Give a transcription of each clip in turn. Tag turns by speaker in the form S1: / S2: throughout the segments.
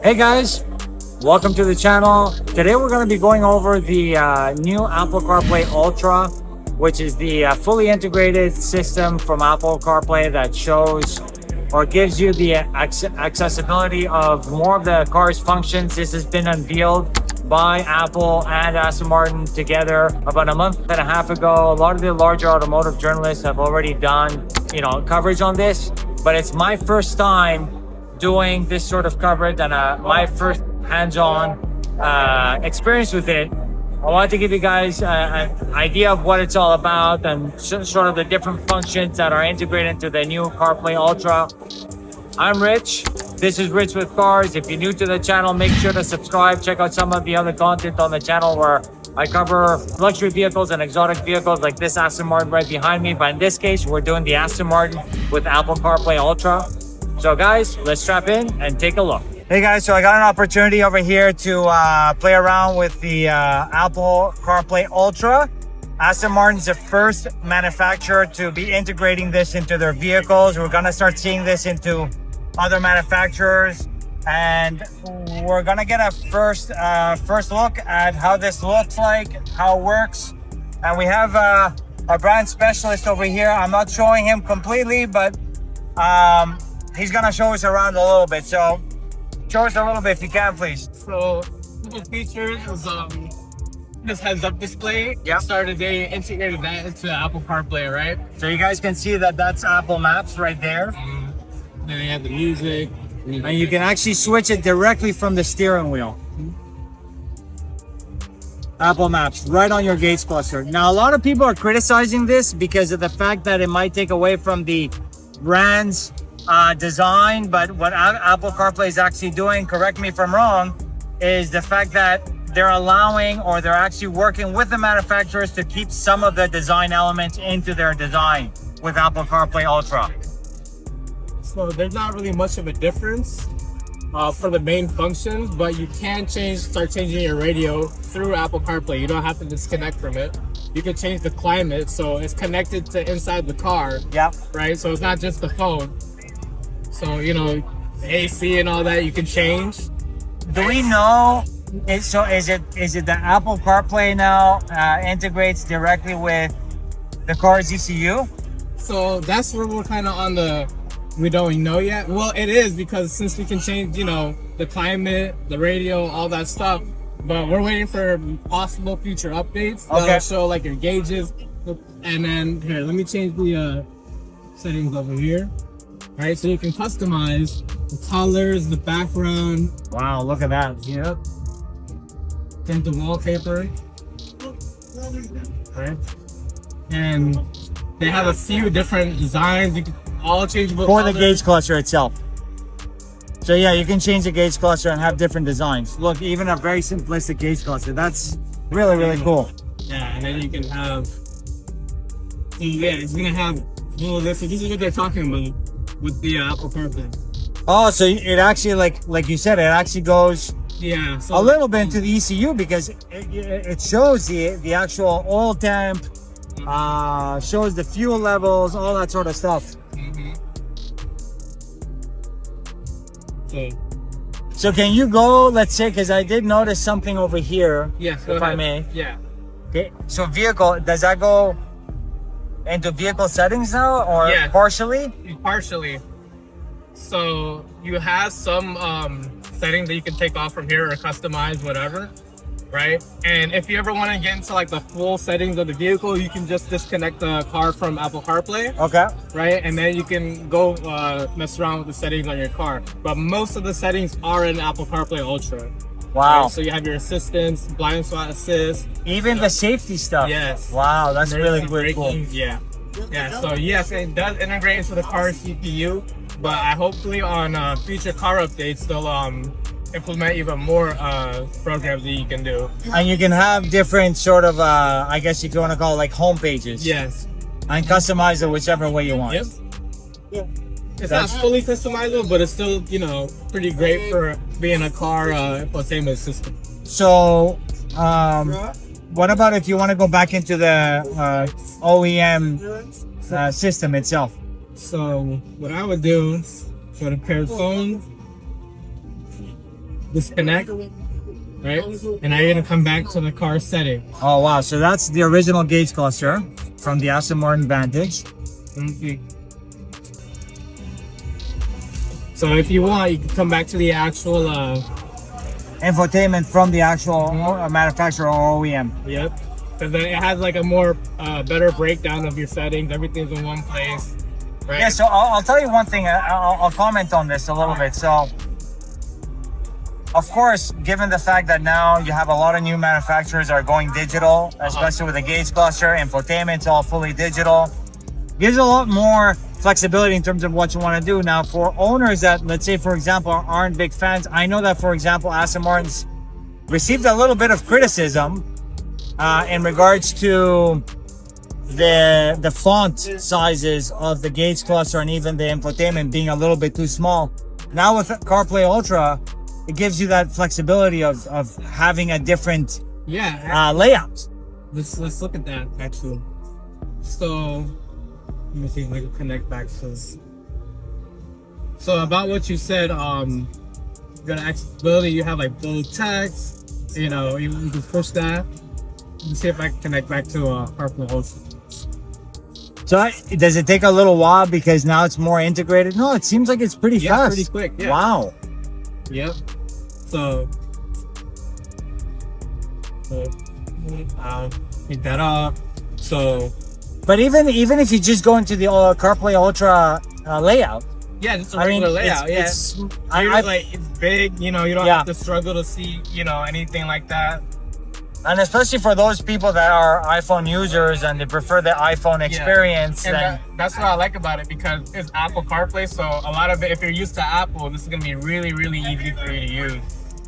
S1: Hey guys, welcome to the channel. Today we're going to be going over the new Apple CarPlay Ultra, which is the fully integrated system from Apple CarPlay that shows or gives you the accessibility of more of the car's functions. This has been unveiled by Apple and Aston Martin together about a month and a half ago. A lot of the larger automotive journalists have already done, coverage on this, but it's my first time doing this sort of coverage and my first hands-on experience with it. I wanted to give you guys an idea of what it's all about and sort of the different functions that are integrated into the new CarPlay Ultra. I'm Rich. This is Rich with Cars. If you're new to the channel, make sure to subscribe. Check out some of the other content on the channel where I cover luxury vehicles and exotic vehicles like this Aston Martin right behind me. But in this case, we're doing the Aston Martin with Apple CarPlay Ultra. So guys, let's strap in and take a look. Hey guys, so I got an opportunity over here to play around with the Apple CarPlay Ultra. Aston Martin's the first manufacturer to be integrating this into their vehicles. We're gonna start seeing this into other manufacturers, and we're gonna get a first look at how this looks like, how it works. And we have a brand specialist over here. I'm not showing him completely, but he's gonna show us around a little bit. So show us a little bit if you can, please.
S2: So the features is this heads-up display.
S1: Yeah.
S2: Started they integrated that into Apple CarPlay, right?
S1: So you guys can see that that's Apple Maps right there.
S2: Then they have the music.
S1: And you can actually switch it directly from the steering wheel. Apple Maps right on your gates cluster. Now, a lot of people are criticizing this because of the fact that it might take away from the brand's design, but what Apple CarPlay is actually doing, correct me if I'm wrong, is the fact that they're allowing, or they're actually working with the manufacturers to keep some of the design elements into their design with Apple CarPlay Ultra.
S2: So there's not really much of a difference for the main functions, but you can start changing your radio through Apple CarPlay. You don't have to disconnect from it. You can change the climate, so it's connected to inside the car.
S1: Yep.
S2: Right, so it's not just the phone. So, AC and all that you can change.
S1: Do we know, is it the Apple CarPlay now integrates directly with the car's ECU?
S2: So that's where we're kind of on we don't know yet. Well, it is, because since we can change, the climate, the radio, all that stuff, but we're waiting for possible future updates that'll show like your gauges. And then here, let me change the settings over here. All right, so you can customize the colors, the background.
S1: Wow, look at that. Yep.
S2: Tint the wallpaper. Right. And they have a few different designs. You can all changeable
S1: For
S2: colors.
S1: the gauge cluster itself. So yeah, you can change the gauge cluster and have different designs. Look, even a very simplistic gauge cluster. That's really, really cool.
S2: Yeah, and then you can have, it's gonna have all of this. So this is what they're talking about with the Apple CarPlay.
S1: Oh, so it actually, like you said, it actually goes
S2: so
S1: a little bit into the ECU, because it shows the actual oil temp, shows the fuel levels, all that sort of stuff. So can you go, let's say, because I did notice something over here,
S2: yes,
S1: if I may.
S2: Yeah.
S1: Okay, so vehicle, does that go into vehicle settings now, or partially?
S2: Partially. So you have some settings that you can take off from here or customize, whatever, right? And if you ever want to get into like the full settings of the vehicle, you can just disconnect the car from Apple CarPlay.
S1: Okay.
S2: Right, and then you can go mess around with the settings on your car. But most of the settings are in Apple CarPlay Ultra.
S1: Wow.
S2: Right? So you have your assistance, blind spot assist.
S1: Even the safety stuff.
S2: Yes.
S1: Wow, that's really cool.
S2: Yeah. Yeah, so yes, it does integrate into the car's CPU, but hopefully on future car updates, they'll implement even more programs that you can do.
S1: And you can have different sort of, I guess you want to call it like home pages.
S2: Yes.
S1: And customize it whichever way you want.
S2: Yep. Yeah. It's not fully customizable, but it's still, pretty great for being a car infotainment system.
S1: So, what about if you want to go back into the OEM system itself?
S2: So what I would do for the paired phone, disconnect, right? And now you're gonna come back to the car setting.
S1: Oh wow, so that's the original gauge cluster from the Aston Martin Vantage.
S2: Okay. So if you want, you can come back to the actual
S1: Infotainment from the actual manufacturer or OEM.
S2: Yep. Because then it has like a more better breakdown of your settings. Everything's in one place. Right?
S1: Yeah, so I'll tell you one thing. I'll comment on this a little bit. So, of course, given the fact that now you have a lot of new manufacturers are going digital, especially with the gauge cluster, infotainment's all fully digital, gives a lot more flexibility in terms of what you want to do. Now, for owners that, let's say, for example, aren't big fans, I know that, for example, Aston Martin's received a little bit of criticism in regards to the font sizes of the gauge cluster and even the infotainment being a little bit too small. Now with CarPlay Ultra, it gives you that flexibility of having a different layout.
S2: Let's look at that actually. So let me see if I can connect back to this. So about what you said, you got accessibility, you have like bold text, you know, you can push that. Let me see if I can connect back to CarPlay Ultra.
S1: So does it take a little while because now it's more integrated? No, it seems like it's pretty fast.
S2: Pretty quick. Yeah.
S1: Wow.
S2: Yep. So pick that up. So,
S1: but even if you just go into the CarPlay Ultra layout,
S2: yeah, just a regular layout.
S1: It's
S2: big. You know, you don't have to struggle to see, you know, anything like that.
S1: And especially for those people that are iPhone users and they prefer the iPhone experience.
S2: And that's what I like about it, because it's Apple CarPlay. So a lot of it, if you're used to Apple, this is going to be really, really easy for you to use,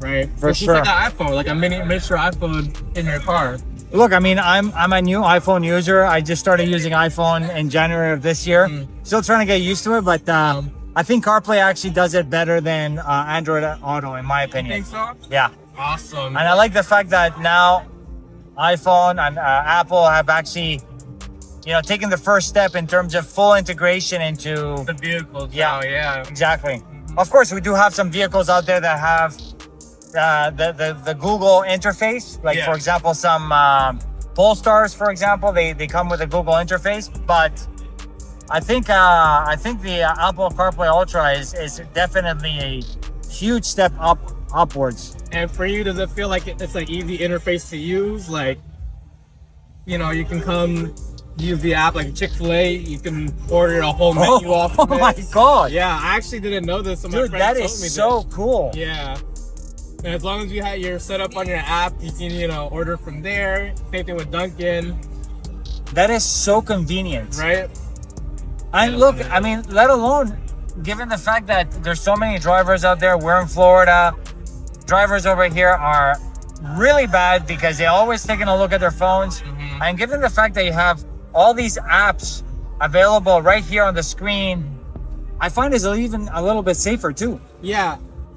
S2: right?
S1: For sure.
S2: It's like an iPhone, like a miniature iPhone in your car.
S1: Look, I mean, I'm a new iPhone user. I just started using iPhone in January of this year. Still trying to get used to it, but I think CarPlay actually does it better than Android Auto, in my opinion.
S2: You think so?
S1: Yeah.
S2: Awesome.
S1: And I like the fact that now iPhone and Apple have actually, you know, taken the first step in terms of full integration into
S2: the vehicles.
S1: Yeah,
S2: yeah,
S1: exactly. Of course, we do have some vehicles out there that have the Google interface. Like for example, some Polestars, for example, they come with a Google interface. But I think the Apple CarPlay Ultra is definitely a huge step upwards.
S2: And for you, does it feel like it's like easy interface to use? Like, you know, you can come use the app like Chick-fil-A, you can order a whole menu off of it.
S1: Oh my god!
S2: Yeah, I actually didn't know this. So
S1: dude, that is so cool.
S2: Yeah. And as long as you have your setup on your app, you can, you know, order from there. Same thing with Dunkin'.
S1: That is so convenient,
S2: right?
S1: And look, I mean, let alone given the fact that there's so many drivers out there. We're in Florida. Drivers over here are really bad because they're always taking a look at their phones. And given the fact that you have all these apps available right here on the screen, I find it's even a little bit safer too.
S2: Yeah,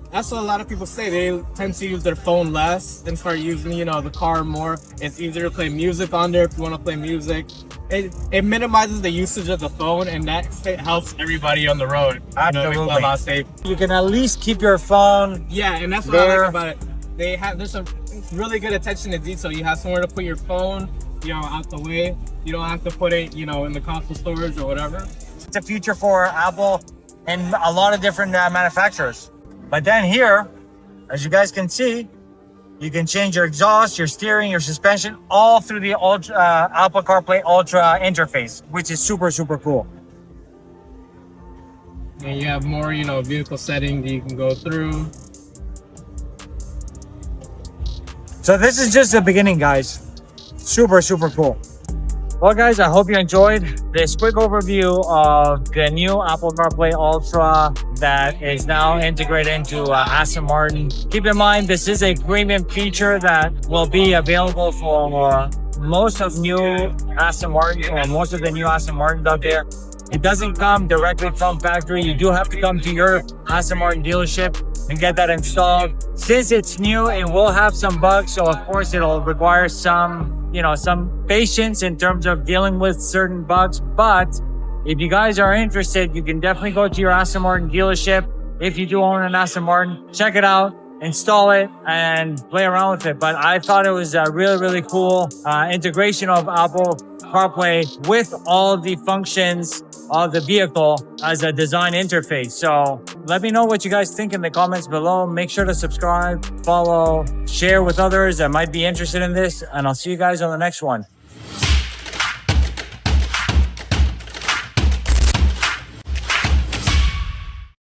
S2: that's what a lot of people say. They tend to use their phone less and start using, you know, the car more. It's easier to play music on there if you want to play music. It minimizes the usage of the phone, and that helps everybody on the road.
S1: Absolutely.
S2: You know, a lot safe.
S1: You can at least keep your phone.
S2: Yeah, and that's what I like about it. There's some really good attention to detail. You have somewhere to put your phone, you know, out the way. You don't have to put it, you know, in the console storage or whatever.
S1: It's a future for Apple and a lot of different manufacturers. But then here, as you guys can see, you can change your exhaust, your steering, your suspension, all through the Apple CarPlay Ultra interface, which is super, super cool.
S2: And you have more, you know, vehicle settings you can go through.
S1: So this is just the beginning, guys. Super, super cool. Well, guys, I hope you enjoyed this quick overview of the new Apple CarPlay Ultra that is now integrated into Aston Martin. Keep in mind, this is a premium feature that will be available for most of new Aston Martin, or most of the new Aston Martins out there. It doesn't come directly from factory. You do have to come to your Aston Martin dealership and get that installed. Since it's new, it will have some bugs, so of course it'll require some patience in terms of dealing with certain bugs. But if you guys are interested, you can definitely go to your Aston Martin dealership. If you do own an Aston Martin, check it out, install it and play around with it. But I thought it was a really, really cool integration of Apple CarPlay with all of the functions of the vehicle as a design interface. So let me know what you guys think in the comments below. Make sure to subscribe, follow, share with others that might be interested in this, and I'll see you guys on the next one.